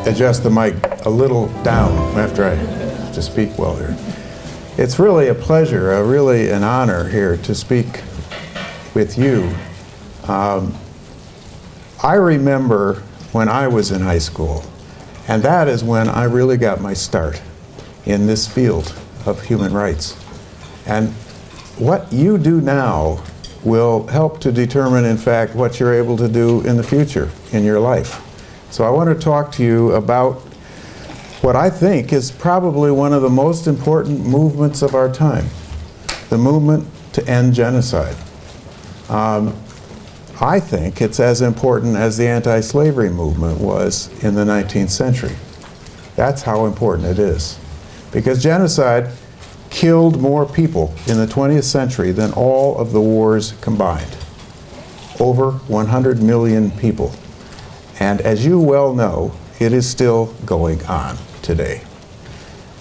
adjust the mic a little down after I to speak well here. It's really a pleasure, really an honor here to speak with you. I remember when I was in high school, and that is when I really got my start in this field of human rights. And what you do now will help to determine, in fact, what you're able to do in the future in your life. So I want to talk to you about what I think is probably one of the most important movements of our time, the movement to end genocide. I think it's as important as the anti-slavery movement was in the 19th century. That's how important it is. Because genocide killed more people in the 20th century than all of the wars combined. Over 100 million people. And as you well know, it is still going on today.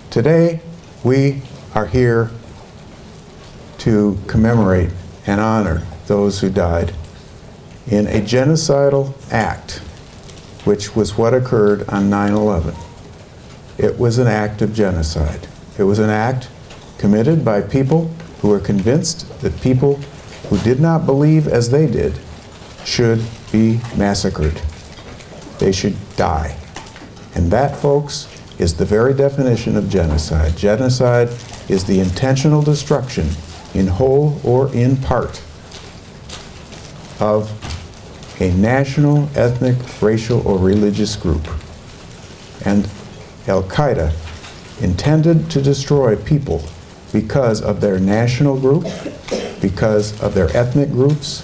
Today, we are here to commemorate and honor those who died in a genocidal act, which was what occurred on 9/11. It was an act of genocide. It was an act committed by people who were convinced that people who did not believe as they did should be massacred. They should die. And that, folks, is the very definition of genocide. Genocide is the intentional destruction, in whole or in part, of a national, ethnic, racial, or religious group. And Al-Qaeda intended to destroy people because of their national group, because of their ethnic groups,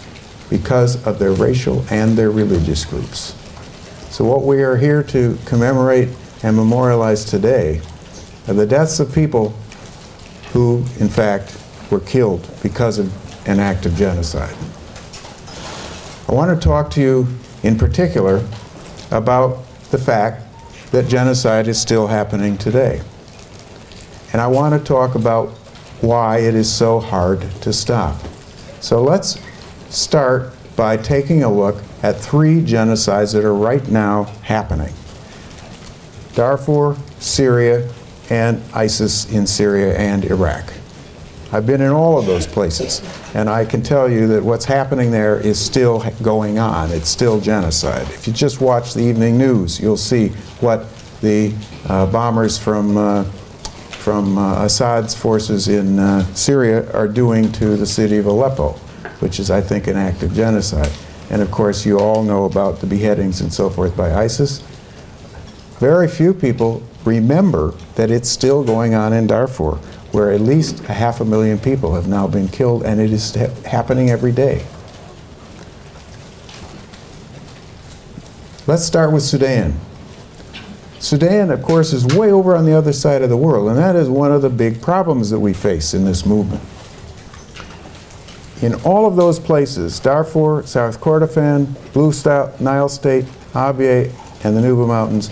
because of their racial and their religious groups. So what we are here to commemorate and memorialize today are the deaths of people who, in fact, were killed because of an act of genocide. I want to talk to you in particular about the fact that genocide is still happening today. And I want to talk about why it is so hard to stop. So let's start by taking a look at 3 genocides that are right now happening. Darfur, Syria, and ISIS in Syria and Iraq. I've been in all of those places, and I can tell you that what's happening there is still going on. It's still genocide. If you just watch the evening news, you'll see what the bombers from Assad's forces in Syria are doing to the city of Aleppo, which is, I think, an act of genocide. And of course, you all know about the beheadings and so forth by ISIS. Very few people remember that it's still going on in Darfur, where at least 500,000 people have now been killed, and it is happening every day. Let's start with Sudan. Sudan, of course, is way over on the other side of the world, and that is one of the big problems that we face in this movement. In all of those places, Darfur, South Kordofan, Blue Nile State, Abyei, and the Nuba Mountains,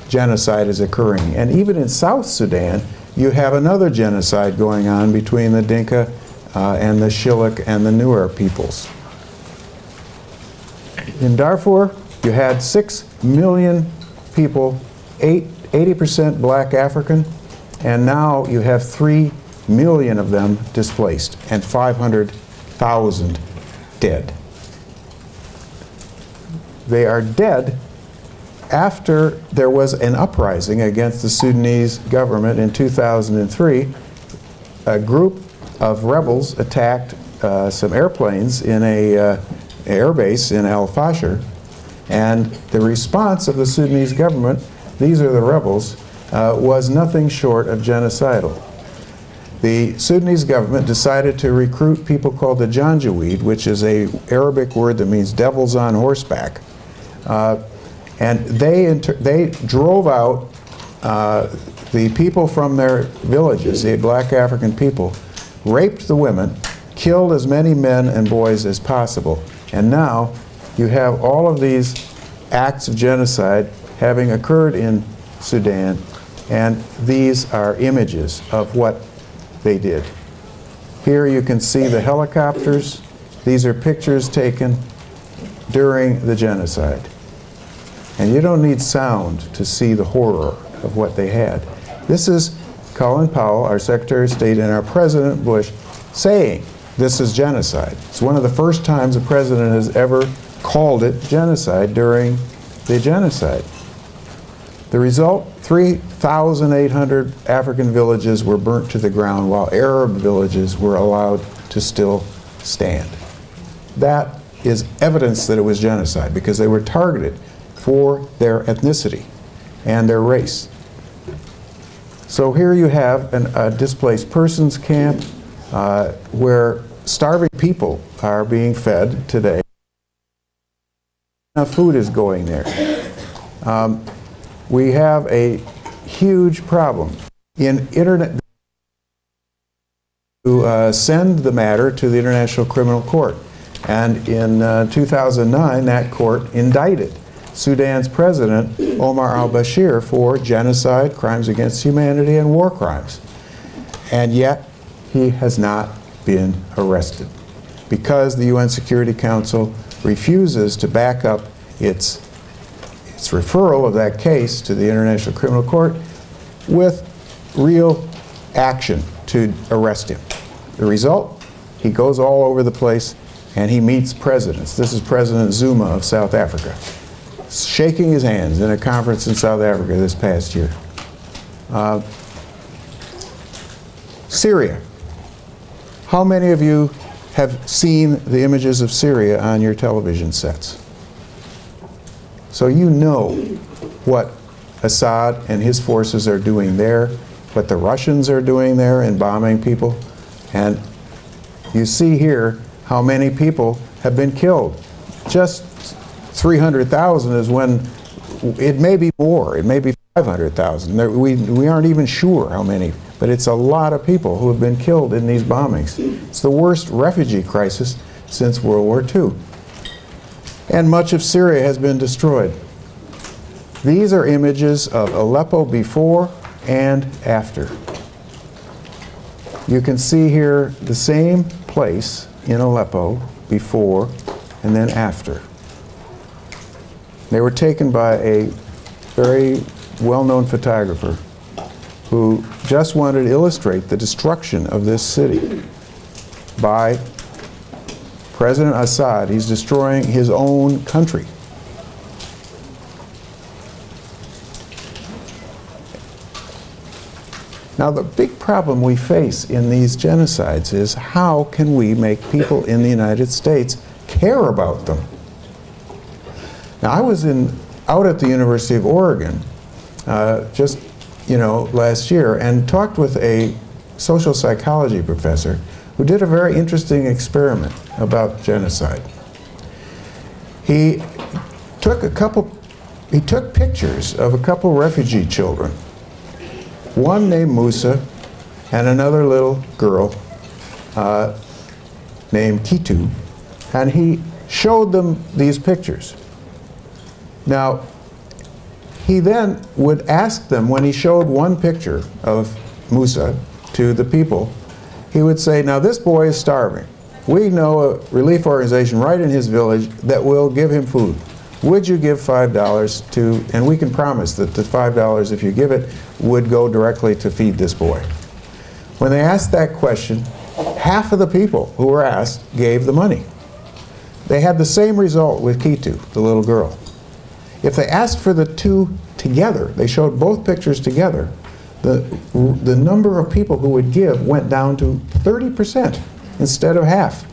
genocide is occurring. And even in South Sudan, you have another genocide going on between the Dinka and the Shilluk and the Nuer peoples. In Darfur, you had 6 million people, 80% black African, and now you have 3 million of them displaced and 500,000 dead. They are dead after there was an uprising against the Sudanese government in 2003. A group of rebels attacked some airplanes in an airbase in Al Fashir, and the response of the Sudanese government, these are the rebels, was nothing short of genocidal. The Sudanese government decided to recruit people called the Janjaweed, which is an Arabic word that means devils on horseback. And they drove out the people from their villages, the black African people, raped the women, killed as many men and boys as possible. And now you have all of these acts of genocide having occurred in Sudan, and these are images of what they did. Here you can see the helicopters. These are pictures taken during the genocide. And you don't need sound to see the horror of what they had. This is Colin Powell, our Secretary of State, and our President Bush saying this is genocide. It's one of the first times a president has ever called it genocide during the genocide. The result, 3,800 African villages were burnt to the ground while Arab villages were allowed to still stand. That is evidence that it was genocide because they were targeted for their ethnicity and their race. So here you have a displaced persons camp where starving people are being fed today. Enough food is going there. We have a huge problem in internet to send the matter to the International Criminal Court. And in 2009, that court indicted Sudan's president, Omar al-Bashir, for genocide, crimes against humanity, and war crimes. And yet, he has not been arrested because the UN Security Council refuses to back up its referral of that case to the International Criminal Court with real action to arrest him. The result, he goes all over the place and he meets presidents. This is President Zuma of South Africa, shaking his hands in a conference in South Africa this past year. Syria. How many of you have seen the images of Syria on your television sets? So you know what Assad and his forces are doing there, what the Russians are doing there in bombing people, and you see here how many people have been killed. Just 300,000 is when, it may be more, it may be 500,000. We aren't even sure how many, but it's a lot of people who have been killed in these bombings. It's the worst refugee crisis since World War II. And much of Syria has been destroyed. These are images of Aleppo before and after. You can see here the same place in Aleppo before and then after. They were taken by a very well-known photographer who just wanted to illustrate the destruction of this city by President Assad. He's destroying his own country. Now, the big problem we face in these genocides is how can we make people in the United States care about them? Now, I was out at the University of Oregon just last year and talked with a social psychology professor who did a very interesting experiment about genocide. He took pictures of a couple refugee children, one named Musa and another little girl named Kitu, and he showed them these pictures. Now, he then would ask them, when he showed one picture of Musa to the people, he would say, now this boy is starving. We know a relief organization right in his village that will give him food. Would you give $5 to, and we can promise that the $5, if you give it, would go directly to feed this boy. When they asked that question, half of the people who were asked gave the money. They had the same result with Kitu, the little girl. If they asked for the two together, they showed both pictures together, the number of people who would give went down to 30% instead of half.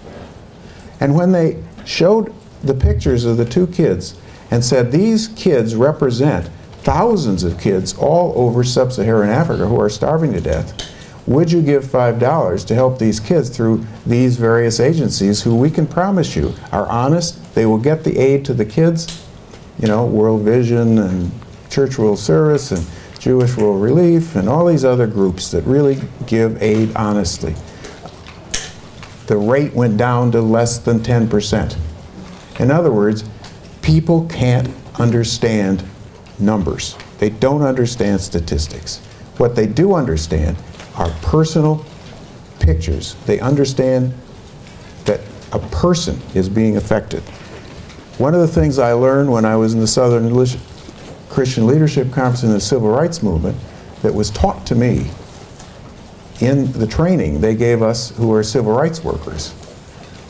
And when they showed the pictures of the two kids and said these kids represent thousands of kids all over sub-Saharan Africa who are starving to death, would you give $5 to help these kids through these various agencies who we can promise you are honest, they will get the aid to the kids, World Vision and Church World Service and Jewish World Relief and all these other groups that really give aid honestly. The rate went down to less than 10%. In other words, people can't understand numbers. They don't understand statistics. What they do understand are personal pictures. They understand that a person is being affected. One of the things I learned when I was in the Southern Christian Leadership Conference and the Civil Rights Movement that was taught to me in the training they gave us who are civil rights workers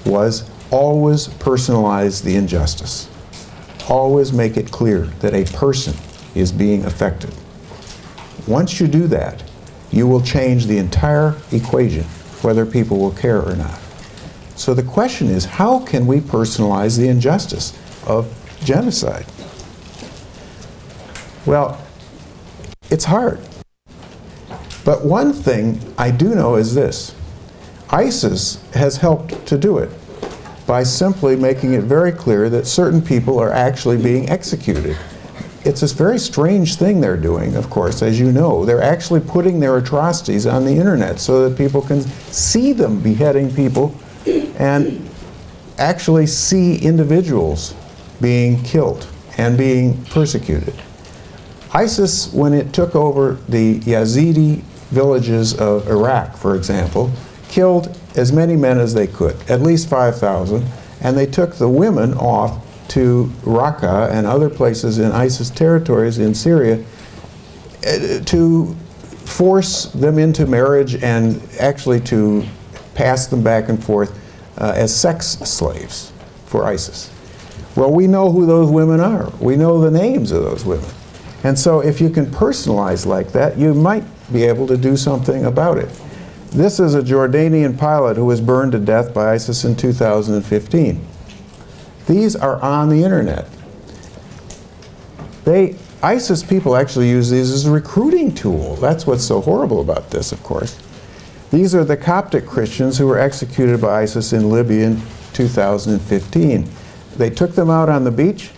was always personalize the injustice. Always make it clear that a person is being affected. Once you do that, you will change the entire equation, whether people will care or not. So the question is, how can we personalize the injustice of genocide? Well, it's hard. But one thing I do know is this. ISIS has helped to do it by simply making it very clear that certain people are actually being executed. It's this very strange thing they're doing, of course, as you know. They're actually putting their atrocities on the internet so that people can see them beheading people and actually see individuals being killed and being persecuted. ISIS, when it took over the Yazidi villages of Iraq, for example, killed as many men as they could, at least 5,000, and they took the women off to Raqqa and other places in ISIS territories in Syria to force them into marriage and actually to pass them back and forth as sex slaves for ISIS. Well, we know who those women are. We know the names of those women. And so if you can personalize like that, you might be able to do something about it. This is a Jordanian pilot who was burned to death by ISIS in 2015. These are on the internet. ISIS people actually use these as a recruiting tool. That's what's so horrible about this, of course. These are the Coptic Christians who were executed by ISIS in Libya in 2015. They took them out on the beach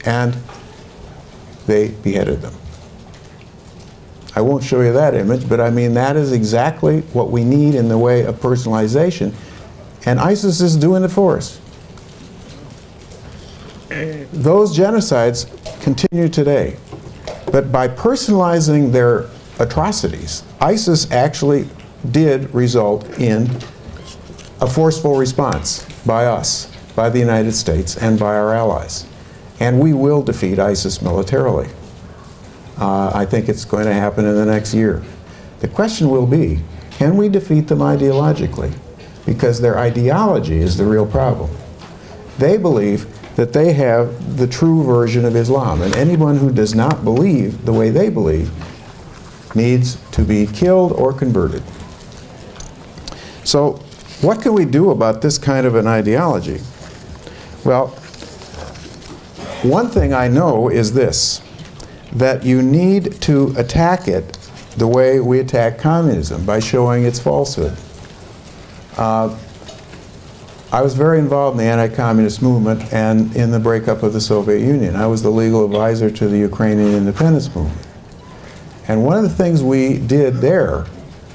and they beheaded them. I won't show you that image, but I mean that is exactly what we need in the way of personalization. And ISIS is doing it for us. Those genocides continue today. But by personalizing their atrocities, ISIS actually did result in a forceful response by us, by the United States, and by our allies. And we will defeat ISIS militarily. I think it's going to happen in the next year. The question will be, can we defeat them ideologically? Because their ideology is the real problem. They believe that they have the true version of Islam, and anyone who does not believe the way they believe needs to be killed or converted. So what can we do about this kind of an ideology? Well, one thing I know is this, that you need to attack it the way we attack communism, by showing its falsehood. I was very involved in the anti-communist movement and in the breakup of the Soviet Union. I was the legal advisor to the Ukrainian independence movement. And one of the things we did there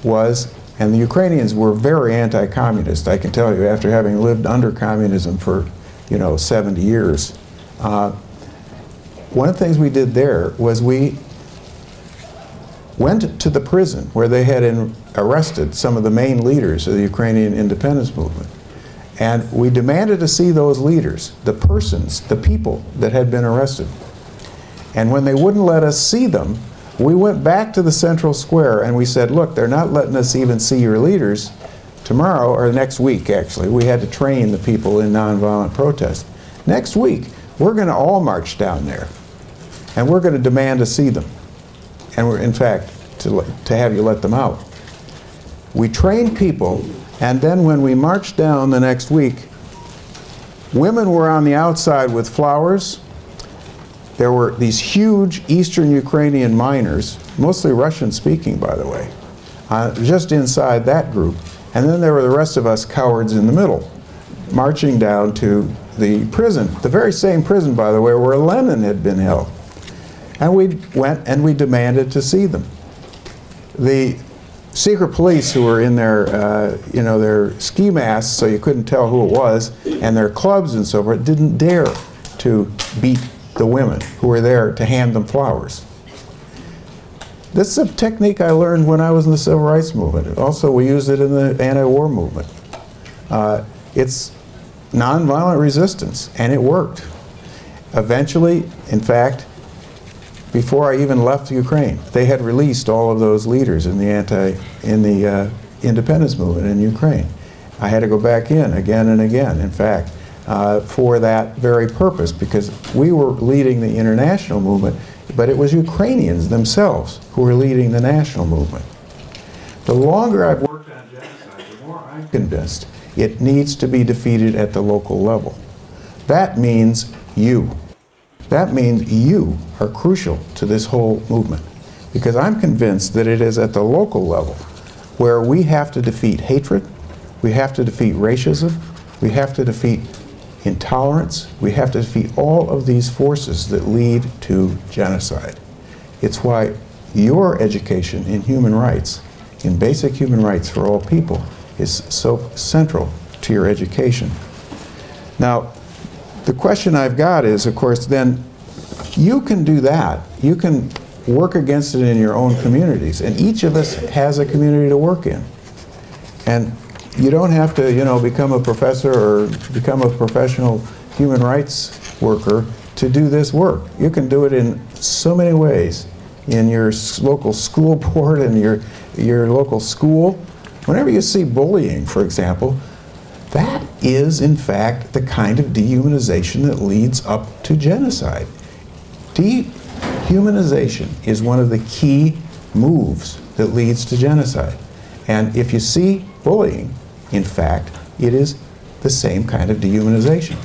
was, and the Ukrainians were very anti-communist, I can tell you, after having lived under communism for, 70 years. One of the things we did there was we went to the prison where they had arrested some of the main leaders of the Ukrainian independence movement. And we demanded to see those leaders, the persons, the people that had been arrested. And when they wouldn't let us see them, we went back to the central square and we said, look, they're not letting us even see your leaders. Tomorrow, or next week actually, we had to train the people in nonviolent protest. Next week, we're going to all march down there. And we're going to demand to see them. And we're, in fact, to have you let them out. We trained people, and then when we marched down the next week, women were on the outside with flowers. There were these huge Eastern Ukrainian miners, mostly Russian-speaking, by the way, just inside that group. And then there were the rest of us cowards in the middle, marching down to the prison, the very same prison, by the way, where Lenin had been held. And we went and we demanded to see them. The secret police who were in their, their ski masks, so you couldn't tell who it was, and their clubs and so forth, didn't dare to beat the women who were there to hand them flowers. This is a technique I learned when I was in the Civil Rights Movement. Also, we used it in the anti-war movement. It's nonviolent resistance, and it worked. Eventually, in fact, before I even left Ukraine. They had released all of those leaders in the independence movement in Ukraine. I had to go back in again and again, in fact, for that very purpose, because we were leading the international movement, but it was Ukrainians themselves who were leading the national movement. The longer I've worked on genocide, the more I'm convinced it needs to be defeated at the local level. That means you. That means you are crucial to this whole movement, because I'm convinced that it is at the local level where we have to defeat hatred, we have to defeat racism, we have to defeat intolerance, we have to defeat all of these forces that lead to genocide. It's why your education in human rights, in basic human rights for all people, is so central to your education. Now, the question I've got is, of course, then you can do that. You can work against it in your own communities, and each of us has a community to work in. And you don't have to, you know, become a professor or become a professional human rights worker to do this work. You can do it in so many ways. In your local school board, in your local school. Whenever you see bullying, for example, that is, in fact, the kind of dehumanization that leads up to genocide. Dehumanization is one of the key moves that leads to genocide. And if you see bullying, in fact, it is the same kind of dehumanization.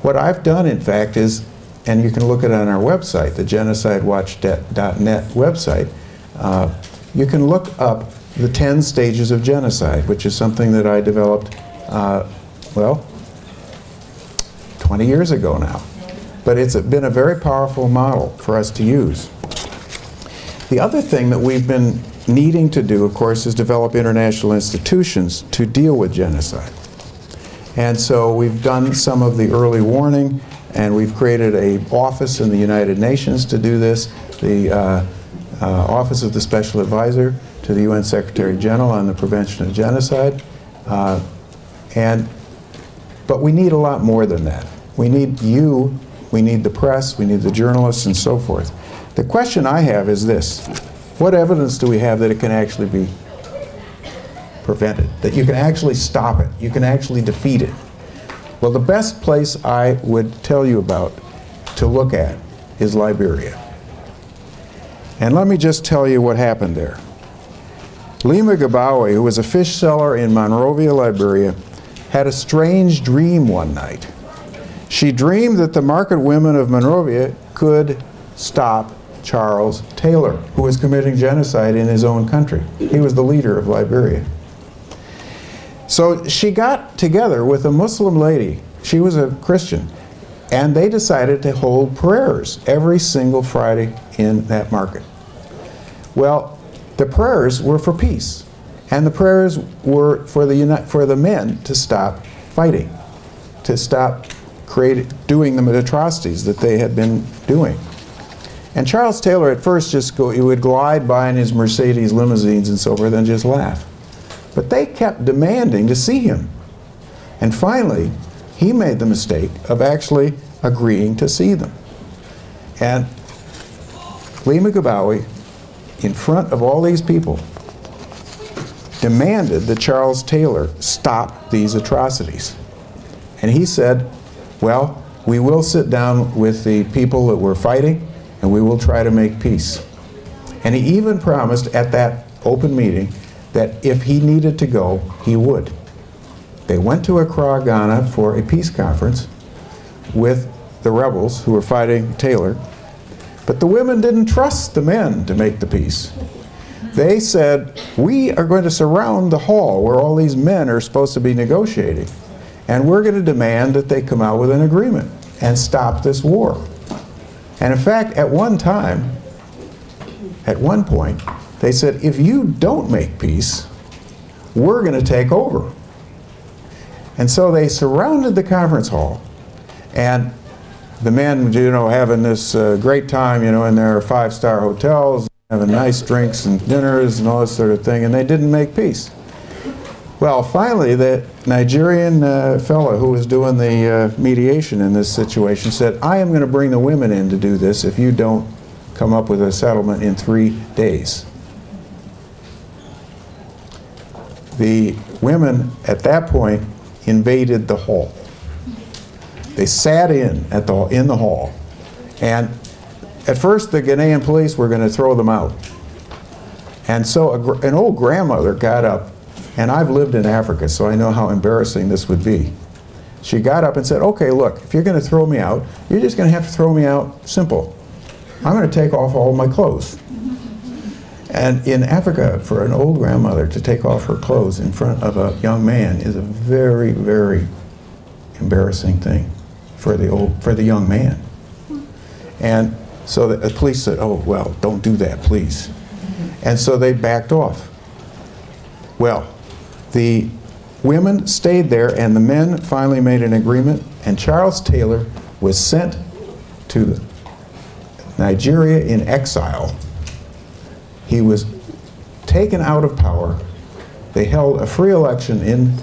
What I've done, in fact, is, and you can look at it on our website, the genocidewatch.net website, you can look up the 10 stages of genocide, which is something that I developed, well, 20 years ago now. But it's been a very powerful model for us to use. The other thing that we've been needing to do, of course, is develop international institutions to deal with genocide. And so we've done some of the early warning, and we've created an office in the United Nations to do this, the Office of the Special Advisor to the UN Secretary General on the Prevention of Genocide. But we need a lot more than that. We need you, we need the press, we need the journalists, and so forth. The question I have is this: what evidence do we have that it can actually be prevented, that you can actually stop it, you can actually defeat it? Well, the best place I would tell you about to look at is Liberia. And let me just tell you what happened there. Lima Gabawi, who was a fish seller in Monrovia, Liberia, had a strange dream one night. She dreamed that the market women of Monrovia could stop Charles Taylor, who was committing genocide in his own country. He was the leader of Liberia. So she got together with a Muslim lady. She was a Christian. And they decided to hold prayers every single Friday in that market. Well, the prayers were for peace. And the prayers were for the men to stop fighting, to stop doing the atrocities that they had been doing. And Charles Taylor at first he would glide by in his Mercedes limousines and so forth and just laugh. But they kept demanding to see him. And finally, he made the mistake of actually agreeing to see them. And Lima Gabawi, in front of all these people, demanded that Charles Taylor stop these atrocities. And he said, well, we will sit down with the people that were fighting, and we will try to make peace. And he even promised at that open meeting that if he needed to go, he would. They went to Accra, Ghana for a peace conference with the rebels who were fighting Taylor, but the women didn't trust the men to make the peace. They said, we are going to surround the hall where all these men are supposed to be negotiating, and we're going to demand that they come out with an agreement and stop this war. And in fact, at one point, they said, if you don't make peace, we're going to take over. And so they surrounded the conference hall, and the men, you know, having this great time, you know, in their five-star hotels, having nice drinks and dinners and all this sort of thing, and they didn't make peace. Well, finally, the Nigerian fellow who was doing the mediation in this situation said, I am going to bring the women in to do this if you don't come up with a settlement in 3 days. The women at that point invaded the hall. They sat in the hall, and at first the Ghanaian police were going to throw them out. And so an old grandmother got up, and I've lived in Africa, so I know how embarrassing this would be. She got up and said, okay, look, if you're going to throw me out, you're just going to have to throw me out simple. I'm going to take off all my clothes. And in Africa, for an old grandmother to take off her clothes in front of a young man is a very, very embarrassing thing for the young man. And so the police said, oh, well, don't do that, please. And so they backed off. Well, the women stayed there, and the men finally made an agreement, and Charles Taylor was sent to Nigeria in exile. He was taken out of power. They held a free election in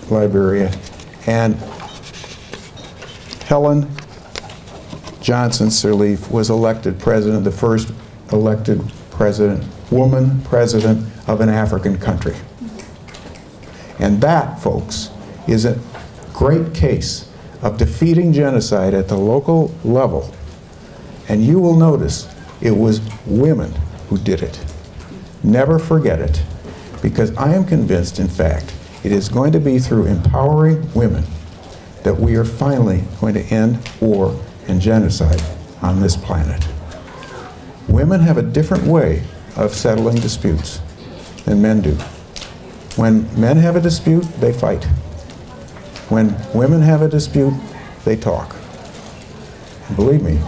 Liberia, and Helen Johnson Sirleaf was elected president, the first elected president, woman president of an African country. And that, folks, is a great case of defeating genocide at the local level. And you will notice it was women who did it. Never forget it, because I am convinced, in fact, it is going to be through empowering women that we are finally going to end war and genocide on this planet. Women have a different way of settling disputes than men do. When men have a dispute, they fight. When women have a dispute, they talk. And believe me,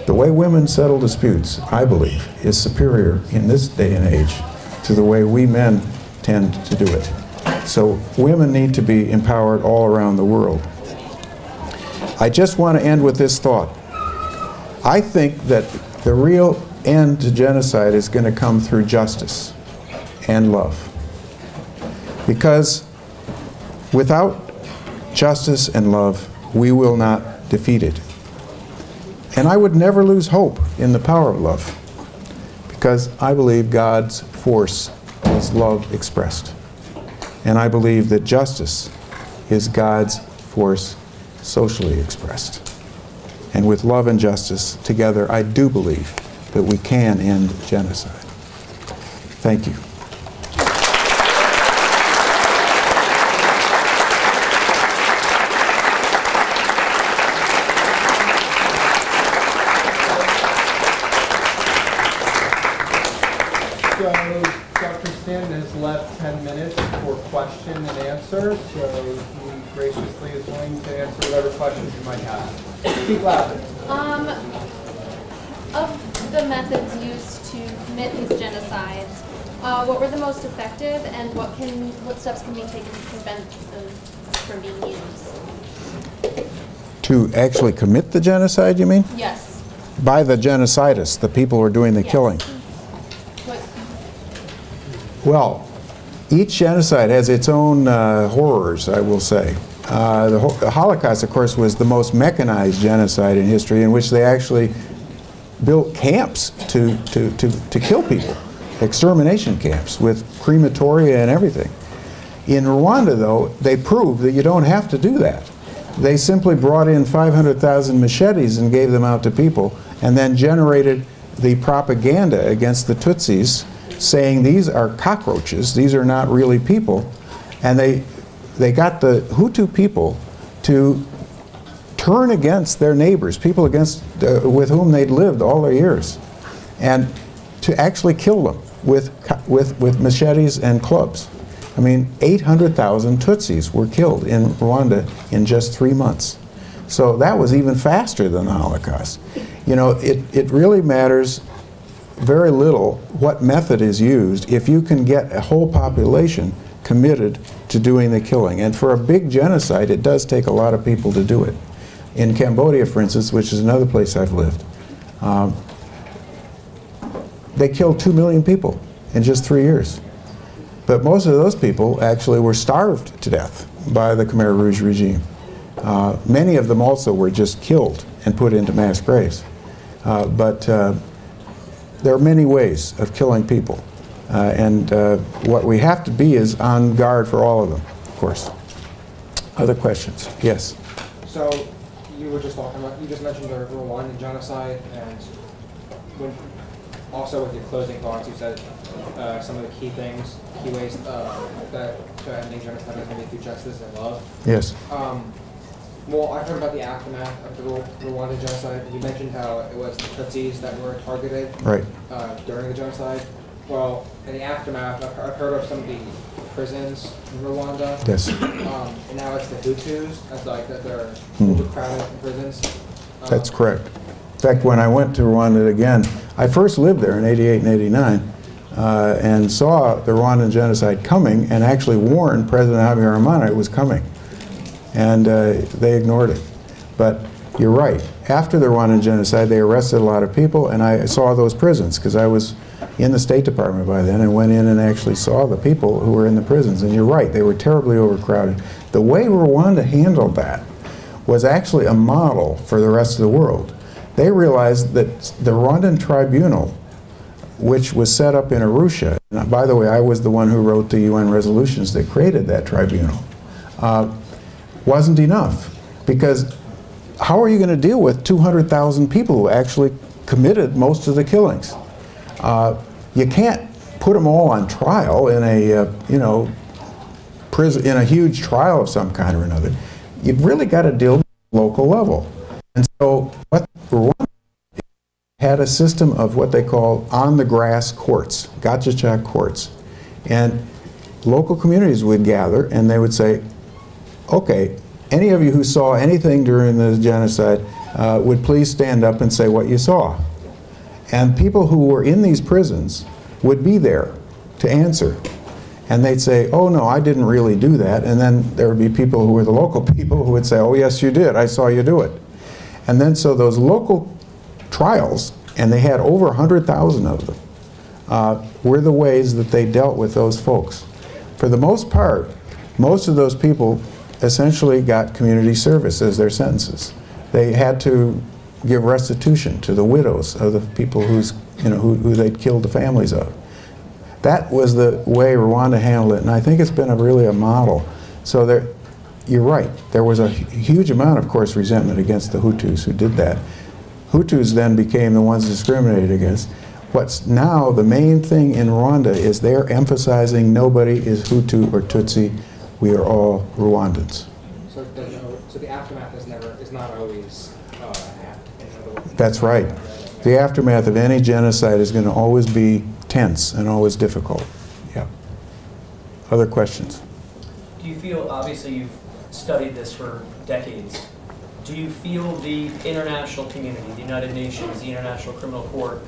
the way women settle disputes, I believe, is superior in this day and age to the way we men tend to do it. So women need to be empowered all around the world. I just want to end with this thought. I think that the real end to genocide is going to come through justice and love. Because without justice and love, we will not defeat it. And I would never lose hope in the power of love, because I believe God's force is love expressed. And I believe that justice is God's force socially expressed. And with love and justice together, I do believe that we can end genocide. Thank you. Dr. Stanton has left 10 minutes for question and answer, so he graciously is willing to answer whatever questions you might have. Speak loudly. Of the methods used to commit these genocides, what were the most effective, and what steps can be taken to prevent them from being used? To actually commit the genocide, you mean? Yes. By the genocidists, the people who are doing the killing. Well, each genocide has its own horrors, I will say. The Holocaust, of course, was the most mechanized genocide in history, in which they actually built camps to kill people, extermination camps with crematoria and everything. In Rwanda, though, they proved that you don't have to do that. They simply brought in 500,000 machetes and gave them out to people, and then generated the propaganda against the Tutsis, saying these are cockroaches, these are not really people. And they got the Hutu people to turn against their neighbors, people with whom they'd lived all their years, and to actually kill them with machetes and clubs. I mean, 800,000 Tutsis were killed in Rwanda in just 3 months. So that was even faster than the Holocaust. You know, it really matters very little what method is used if you can get a whole population committed to doing the killing. And for a big genocide, it does take a lot of people to do it. In Cambodia, for instance, which is another place I've lived, they killed 2 million people in just 3 years. But most of those people actually were starved to death by the Khmer Rouge regime. Many of them also were just killed and put into mass graves. there are many ways of killing people. And what we have to be is on guard for all of them, of course. Other questions? Yes? So you were just talking about, you just mentioned the Rwandan genocide, and also with your closing thoughts, you said some of the key things, key ways that to ending genocide is going to be through justice and love. Yes. Well, I've heard about the aftermath of the Rwandan genocide. You mentioned how it was the Tutsis that were targeted during the genocide. Well, in the aftermath, I've heard of some of the prisons in Rwanda. Yes. And now it's the Hutus, as like that they're overcrowded in prisons. That's correct. In fact, when I went to Rwanda again, I first lived there in '88 and '89 and saw the Rwandan genocide coming and actually warned President Habyarimana it was coming. And they ignored it. But you're right. After the Rwandan genocide, they arrested a lot of people, and I saw those prisons because I was in the State Department by then and went in and actually saw the people who were in the prisons. And you're right, they were terribly overcrowded. The way Rwanda handled that was actually a model for the rest of the world. They realized that the Rwandan tribunal, which was set up in Arusha, and by the way, I was the one who wrote the UN resolutions that created that tribunal, wasn't enough. Because how are you going to deal with 200,000 people who actually committed most of the killings? You can't put them all on trial in a prison, in a huge trial of some kind or another. You've really got to deal with the local level. And so what Rwanda had a system of what they call on-the-grass courts, gacaca courts. And local communities would gather and they would say, okay, any of you who saw anything during the genocide would please stand up and say what you saw. And people who were in these prisons would be there to answer. And they'd say, oh no, I didn't really do that. And then there would be people who were the local people who would say, oh yes you did, I saw you do it. And then so those local trials, and they had over 100,000 of them, were the ways that they dealt with those folks. For the most part, most of those people essentially got community service as their sentences. They had to give restitution to the widows of the people who they'd killed the families of. That was the way Rwanda handled it, and I think it's been really a model. So there, you're right, there was a huge amount, of course, resentment against the Hutus who did that. Hutus then became the ones discriminated against. What's now the main thing in Rwanda is they're emphasizing nobody is Hutu or Tutsi, we are all Rwandans. So the aftermath is not always That's right. The aftermath of any genocide is going to always be tense and always difficult. Yeah. Other questions? Do you feel, obviously you've studied this for decades, do you feel the international community, the United Nations, the International Criminal Court,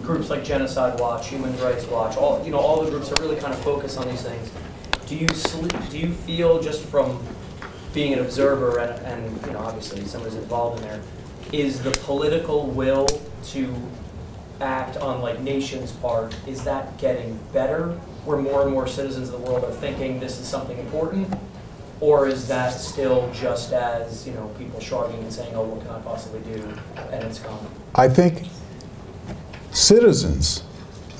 groups like Genocide Watch, Human Rights Watch, all the groups that really kind of focus on these things, do you feel, just from being an observer and obviously somebody's involved in there, is the political will to act on like nations' part, is that getting better, where more and more citizens of the world are thinking this is something important? Or is that still just as, people shrugging and saying, oh, what can I possibly do, and it's gone? I think citizens'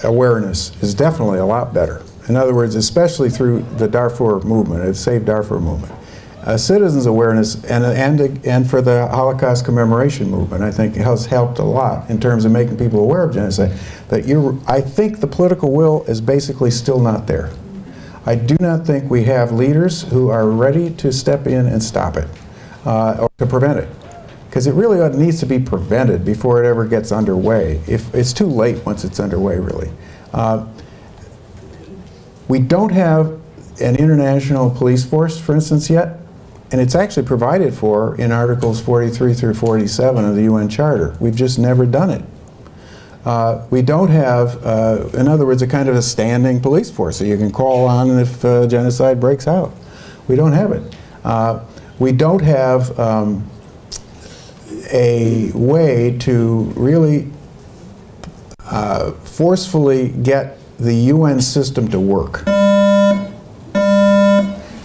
awareness is definitely a lot better. In other words, especially through the Darfur movement, the Save Darfur movement. Citizens' awareness and for the Holocaust commemoration movement, I think has helped a lot in terms of making people aware of genocide. But I think the political will is basically still not there. I do not think we have leaders who are ready to step in and stop it, or to prevent it. Because it really needs to be prevented before it ever gets underway. If it's too late once it's underway, really. We don't have an international police force, for instance, yet. And it's actually provided for in Articles 43 through 47 of the UN Charter. We've just never done it. We don't have, in other words, a kind of a standing police force that you can call on if genocide breaks out. We don't have it. We don't have a way to really forcefully get the UN system to work.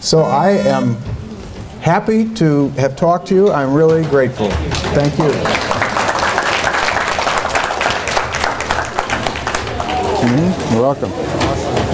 So I am happy to have talked to you. I'm really grateful. Thank you. You're welcome.